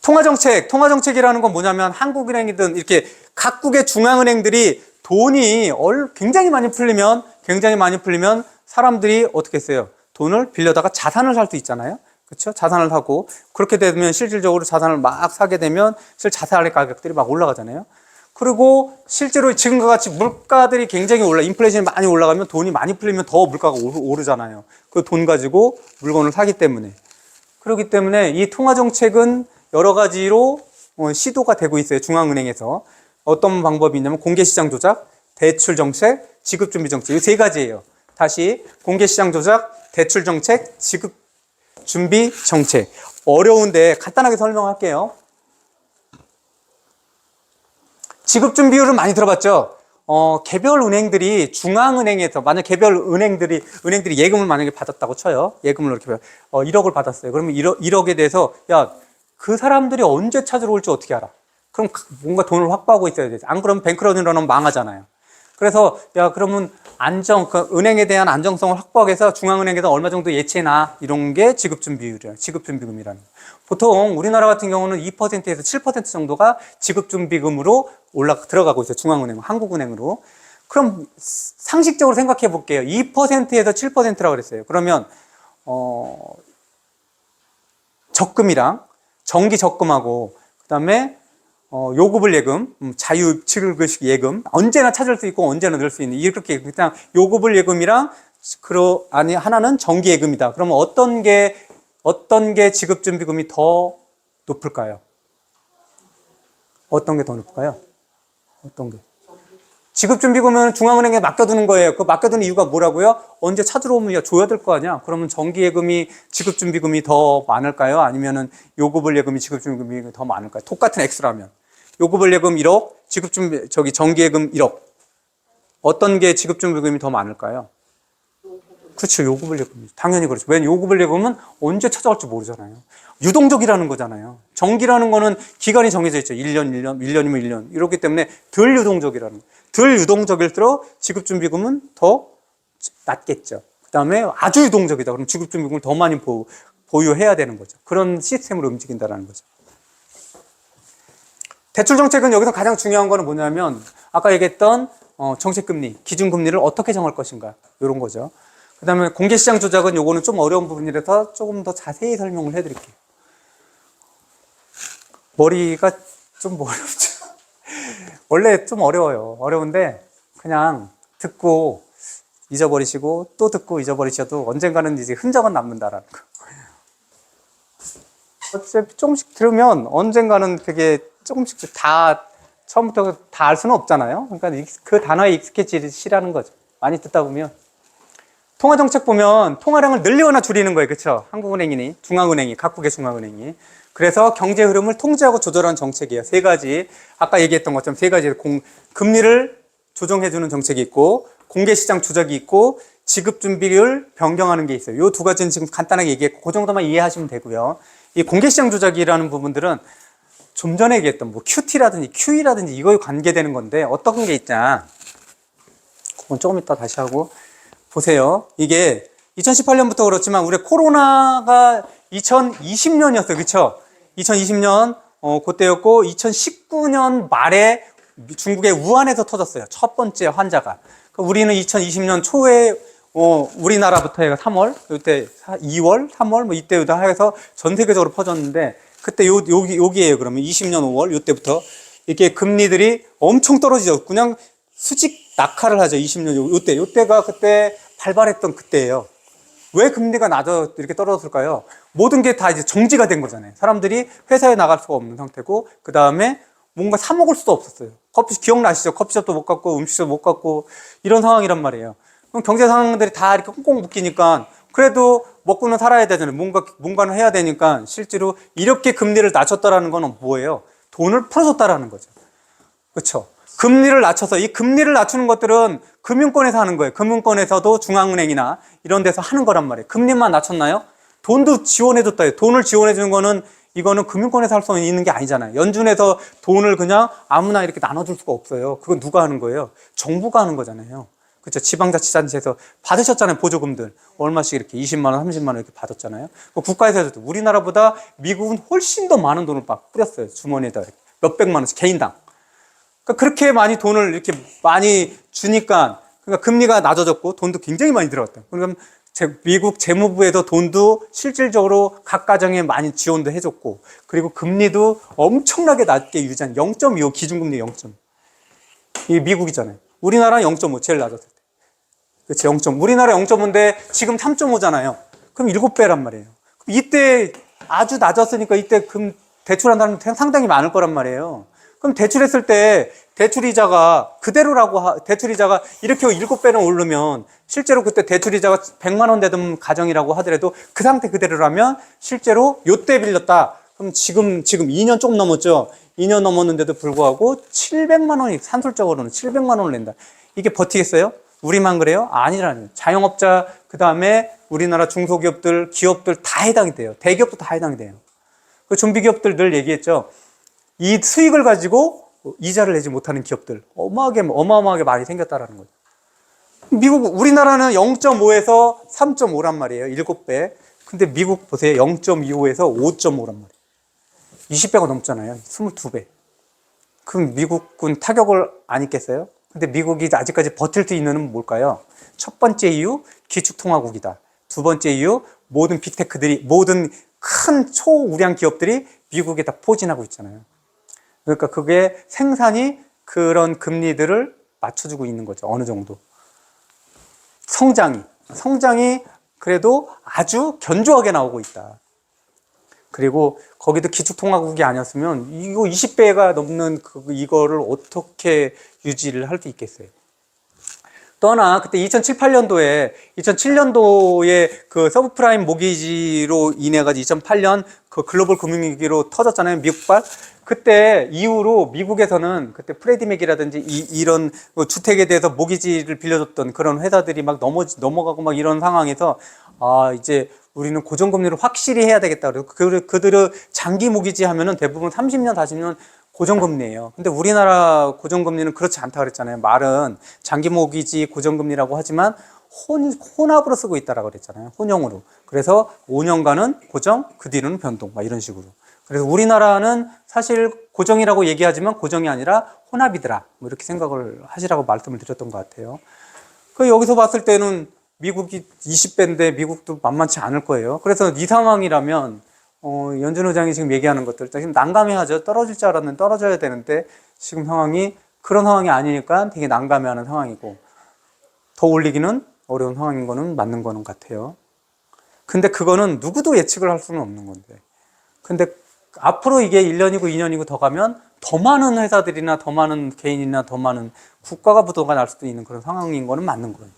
통화정책이라는 건 뭐냐면 한국은행이든 이렇게 각국의 중앙은행들이 돈이 굉장히 많이 풀리면 사람들이 어떻게 했어요? 돈을 빌려다가 자산을 살 수 있잖아요. 그렇죠? 자산을 사고 그렇게 되면 실질적으로 자산을 막 사게 되면 자산의 가격들이 막 올라가잖아요. 그리고 실제로 지금과 같이 물가들이 굉장히 인플레이션이 많이 올라가면 돈이 많이 풀리면 더 물가가 오르잖아요. 그 돈 가지고 물건을 사기 때문에. 그렇기 때문에 이 통화정책은 여러 가지로 시도가 되고 있어요. 중앙은행에서. 어떤 방법이 있냐면 공개시장 조작, 대출정책, 지급준비정책. 이 세 가지예요. 다시 공개시장 조작, 대출정책, 지급준비정책. 어려운데 간단하게 설명할게요. 지급준비율은 많이 들어봤죠? 개별 은행들이 중앙은행에서 만약 개별 은행들이 예금을 만약에 받았다고 쳐요. 예금을 이렇게 1억을 받았어요. 그러면 1억에 대해서 그 사람들이 언제 찾으러 올지 어떻게 알아? 그럼 뭔가 돈을 확보하고 있어야 되지. 안 그러면 뱅크런이 일어나면 망하잖아요. 그래서 그러면 그 은행에 대한 안정성을 확보하기 위해서 중앙은행에서 얼마 정도 예치해놔. 이런 게 지급준비율이에요. 지급준비금이라는 거. 보통 우리나라 같은 경우는 2%에서 7% 정도가 지급준비금으로 들어가고 있어요. 중앙은행, 한국은행으로. 그럼 상식적으로 생각해 볼게요. 2%에서 7%라고 그랬어요. 그러면 적금이랑 정기 적금하고 그다음에 요구불 예금, 자유출금식 예금 언제나 찾을 수 있고 언제나 넣을 수 있는 이렇게 그냥 요구불 예금이랑 하나는 정기 예금이다. 그러면 어떤 게 지급준비금이 더 높을까요? 어떤 게 더 높을까요? 어떤 게? 지급준비금은 중앙은행에 맡겨두는 거예요. 그 맡겨두는 이유가 뭐라고요? 언제 찾으러 오면 줘야 될 거 아니야? 그러면 정기예금이 지급준비금이 더 많을까요? 아니면은 요구불 예금이 지급준비금이 더 많을까요? 똑같은 X라면. 요구불 예금 1억, 정기예금 1억. 어떤 게 지급준비금이 더 많을까요? 그렇죠. 요구불 예금. 당연히 그렇죠. 왜냐면 요구불 예금은 언제 찾아올지 모르잖아요. 유동적이라는 거잖아요. 정기라는 거는 기간이 정해져 있죠. 1년이면 1년. 이렇기 때문에 덜 유동적이라는 거예요. 덜 유동적일수록 지급준비금은 더 낮겠죠. 그 다음에 아주 유동적이다. 그럼 지급준비금을 더 많이 보유해야 되는 거죠. 그런 시스템으로 움직인다는 거죠. 대출정책은 여기서 가장 중요한 거는 뭐냐면 아까 얘기했던 정책금리, 기준금리를 어떻게 정할 것인가 이런 거죠. 그 다음에 공개시장 조작은 요거는 좀 어려운 부분이라서 조금 더 자세히 설명을 해드릴게요. 머리가 좀 어렵죠. 원래 좀 어려워요. 어려운데 그냥 듣고 잊어버리시고 또 듣고 잊어버리셔도 언젠가는 이제 흔적은 남는다라는 거. 어차피 조금씩 들으면 언젠가는 그게 조금씩 다 처음부터 다 알 수는 없잖아요. 그러니까 그 단어에 익숙해지시라는 거죠. 많이 듣다 보면. 통화정책 보면 통화량을 늘리거나 줄이는 거예요. 그렇죠? 한국은행이니 중앙은행이 각국의 중앙은행이. 그래서 경제 흐름을 통제하고 조절하는 정책이에요. 세 가지. 아까 얘기했던 것처럼 세 가지. 금리를 조정해주는 정책이 있고 공개시장 조작이 있고 지급준비율 변경하는 게 있어요. 이 두 가지는 지금 간단하게 얘기했고 그 정도만 이해하시면 되고요. 이 공개시장 조작이라는 부분들은 좀 전에 얘기했던 QT라든지 QE라든지 이거에 관계되는 건데 어떤 게 있냐. 그건 조금 이따 다시 하고 보세요. 이게 2018년부터 그렇지만 우리 코로나가 2020년이었어요. 그렇죠? 2020년 그때였고 2019년 말에 중국의 우한에서 터졌어요. 첫 번째 환자가. 우리는 2020년 초에 우리나라부터 해가 3월, 이때 2월, 3월 뭐 이때부터 해서 전 세계적으로 퍼졌는데 그때 여기에요. 그러면 20년 5월 이때부터 이렇게 금리들이 엄청 떨어지죠. 그냥 수직 낙하를 하죠. 20년 요때가 그때 발발했던 그때예요. 왜 금리가 이렇게 떨어졌을까요? 모든 게 다 이제 정지가 된 거잖아요. 사람들이 회사에 나갈 수가 없는 상태고, 그 다음에 뭔가 사 먹을 수도 없었어요. 커피, 기억나시죠? 커피숍도 못 갔고, 음식점 못 갔고, 이런 상황이란 말이에요. 그럼 경제 상황들이 다 이렇게 꽁꽁 묶이니까, 그래도 먹고는 살아야 되잖아요. 뭔가는 해야 되니까, 실제로 이렇게 금리를 낮췄다라는 건 뭐예요? 돈을 풀어줬다라는 거죠. 그렇죠? 금리를 낮춰서 이 금리를 낮추는 것들은 금융권에서 하는 거예요. 금융권에서도 중앙은행이나 이런 데서 하는 거란 말이에요. 금리만 낮췄나요? 돈도 지원해줬다. 돈을 지원해주는 거는 이거는 금융권에서 할 수 있는 게 아니잖아요. 연준에서 돈을 그냥 아무나 이렇게 나눠줄 수가 없어요. 그건 누가 하는 거예요? 정부가 하는 거잖아요. 그렇죠. 지방자치단체에서 받으셨잖아요. 보조금들. 얼마씩 이렇게 20만 원, 30만 원 이렇게 받았잖아요. 국가에서 해도 우리나라보다 미국은 훨씬 더 많은 돈을 막 뿌렸어요. 주머니에다 몇백만 원씩 개인당. 그러니까 그렇게 많이 돈을 이렇게 많이 주니까 그러니까 금리가 낮아졌고 돈도 굉장히 많이 들어갔다. 그럼 미국 재무부에도 돈도 실질적으로 각 가정에 많이 지원도 해줬고 그리고 금리도 엄청나게 낮게 유지한 0.25 기준금리 0.25. 이 미국이잖아요. 우리나라 0.5 제일 낮았을 때. 그치 0.5. 우리나라 0.5인데 지금 3.5잖아요. 그럼 7배란 말이에요. 그럼 이때 아주 낮았으니까 이때 대출한 사람 상당히 많을 거란 말이에요. 그럼 대출했을 때 대출이자가 그대로라고 대출이자가 이렇게 7배는 오르면 실제로 그때 대출이자가 100만 원 되던 가정이라고 하더라도 그 상태 그대로라면 실제로 요때 빌렸다. 그럼 지금 2년 조금 넘었죠. 2년 넘었는데도 불구하고 700만 원이 산술적으로는 700만 원을 낸다. 이게 버티겠어요? 우리만 그래요? 아니라는. 자영업자 그다음에 우리나라 중소기업들, 기업들 다 해당이 돼요. 대기업도 다 해당이 돼요. 그 좀비기업들 늘 얘기했죠. 이 수익을 가지고 이자를 내지 못하는 기업들 어마어마하게 많이 생겼다라는 거죠. 우리나라는 0.5에서 3.5란 말이에요. 7배. 근데 미국 보세요. 0.25에서 5.5란 말이에요. 20배가 넘잖아요. 22배. 그럼 미국은 타격을 안 입겠어요? 근데 미국이 아직까지 버틸 수 있는 뭘까요? 첫 번째 이유, 기축통화국이다. 두 번째 이유, 모든 빅테크들이, 모든 큰 초우량 기업들이 미국에 다 포진하고 있잖아요. 그러니까 그게 생산이 그런 금리들을 맞춰주고 있는 거죠. 어느 정도. 성장이 그래도 아주 견조하게 나오고 있다. 그리고 거기도 기축통화국이 아니었으면 이거 20배가 넘는 이거를 어떻게 유지를 할 수 있겠어요. 또 하나 그때 2007년도에 그 서브프라임 모기지로 인해 가지고 2008년 그 글로벌 금융위기로 터졌잖아요. 미국발. 그때 이후로 미국에서는 그때 프레디 맥이라든지 이런 주택에 대해서 모기지를 빌려줬던 그런 회사들이 막 넘어가고 막 이런 상황에서 이제 우리는 고정금리를 확실히 해야 되겠다. 그리고 그들은 장기 모기지 하면은 대부분 30년, 40년 고정금리예요. 근데 우리나라 고정금리는 그렇지 않다 그랬잖아요. 말은 장기 모기지 고정금리라고 하지만 혼합으로 쓰고 있다라고 그랬잖아요. 혼용으로. 그래서 5년간은 고정, 그 뒤로는 변동, 막 이런 식으로. 그래서 우리나라는 사실 고정이라고 얘기하지만 고정이 아니라 혼합이더라. 뭐 이렇게 생각을 하시라고 말씀을 드렸던 것 같아요. 그 여기서 봤을 때는 미국이 20배인데 미국도 만만치 않을 거예요. 그래서 이 상황이라면 연준 의장이 지금 얘기하는 것들 지금 난감해하죠. 떨어질 줄 알았는데 떨어져야 되는데 지금 상황이 그런 상황이 아니니까 되게 난감해하는 상황이고 더 올리기는 어려운 상황인 거는 맞는 거는 같아요. 근데 그거는 누구도 예측을 할 수는 없는 건데. 근데 앞으로 이게 1년이고 2년이고 더 가면 더 많은 회사들이나 더 많은 개인이나 더 많은 국가가 부도가 날 수도 있는 그런 상황인 거는 맞는 거예요.